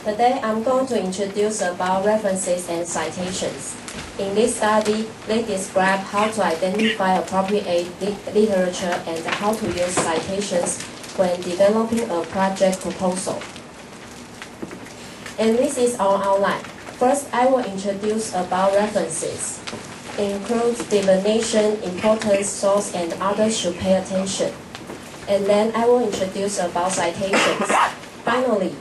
Today I'm going to introduce about references and citations. In this study, they describe how to identify appropriate literature and how to use citations when developing a project proposal. And this is our outline. First, I will introduce about references. Includes definition, importance, source, and others should pay attention. And then I will introduce about citations. Finally,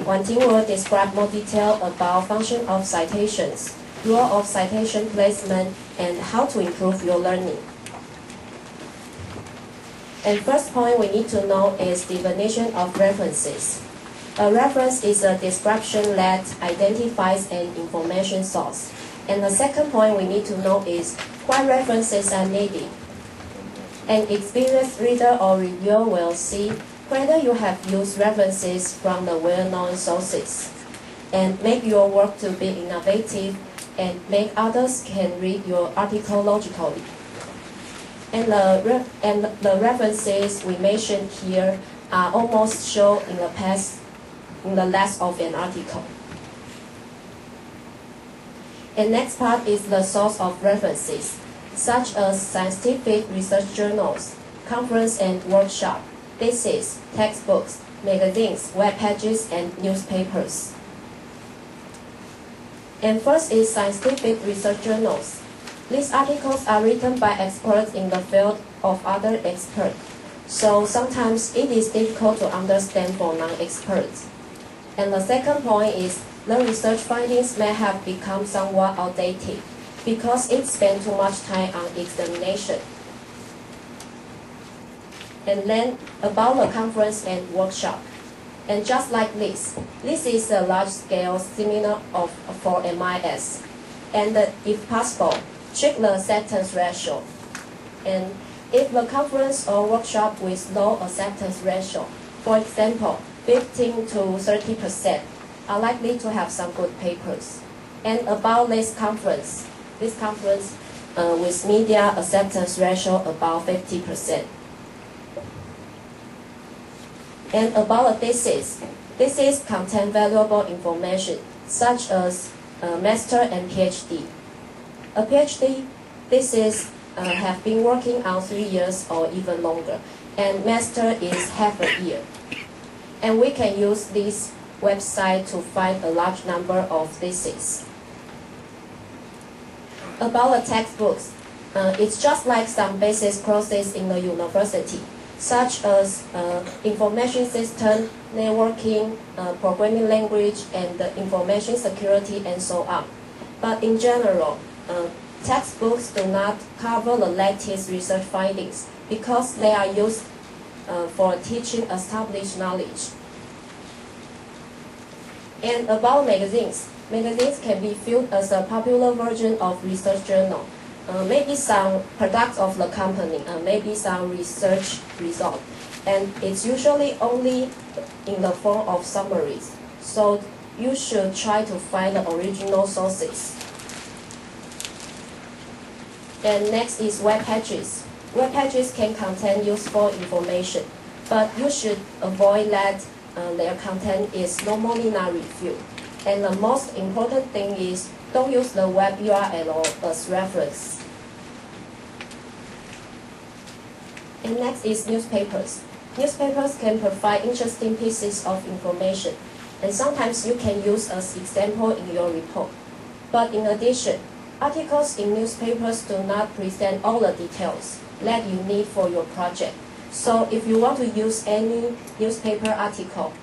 婉婷will describe more detail about function of citations, role of citation placement, and how to improve your learning. And first point we need to know is definition of references. A reference is a description that identifies an information source. And the second point we need to know is why references are needed. An experienced reader or reviewer will see whether you have used references from the well-known sources and make your work to be innovative and make others can read your article logically. And the references we mentioned here are almost shown in the last of an article. And next part is the source of references, such as scientific research journals, conference and workshop, thesis, textbooks, magazines, web pages, and newspapers. And first is scientific research journals. These articles are written by experts in the field of other experts, so sometimes it is difficult to understand for non-experts. And the second point is the research findings may have become somewhat outdated because it spent too much time on examination. And then about the conference and workshop. And just like this is a large-scale seminar for MIS. And if possible, check the acceptance ratio. And if the conference or workshop with low acceptance ratio, for example, 15 to 30%, are likely to have some good papers. And about this conference with media acceptance ratio about 50%. And about a thesis contain valuable information such as master and PhD. A PhD thesis have been working on 3 years or even longer, and master is half a year. And we can use this website to find a large number of theses. About the textbooks, it's just like some basic courses in the university, such as information system, networking, programming language, and information security, and so on. But in general, textbooks do not cover the latest research findings because they are used for teaching established knowledge. And about magazines can be viewed as a popular version of research journal. Maybe some products of the company, maybe some research result. And it's usually only in the form of summaries. So you should try to find the original sources. And next is web pages. Web pages can contain useful information, but you should avoid that their content is normally not reviewed. And the most important thing is don't use the web URL as reference. And next is newspapers. Newspapers can provide interesting pieces of information, and sometimes you can use as example in your report. But in addition, articles in newspapers do not present all the details that you need for your project. So if you want to use any newspaper article,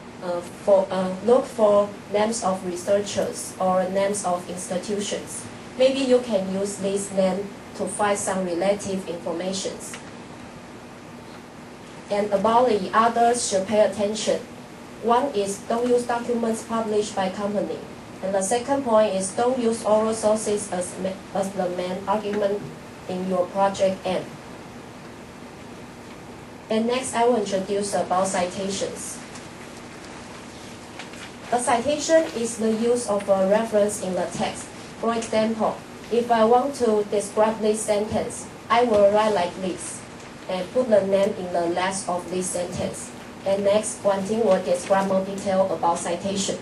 look for names of researchers or names of institutions. Maybe you can use this name to find some relative information. And about the others should pay attention. One is don't use documents published by company. And the second point is don't use oral sources as the main argument in your project aim. And next I will introduce about citations. A citation is the use of a reference in the text. For example, if I want to describe this sentence, I will write like this and put the name in the last of this sentence. And next,婉婷will describe more detail about citation.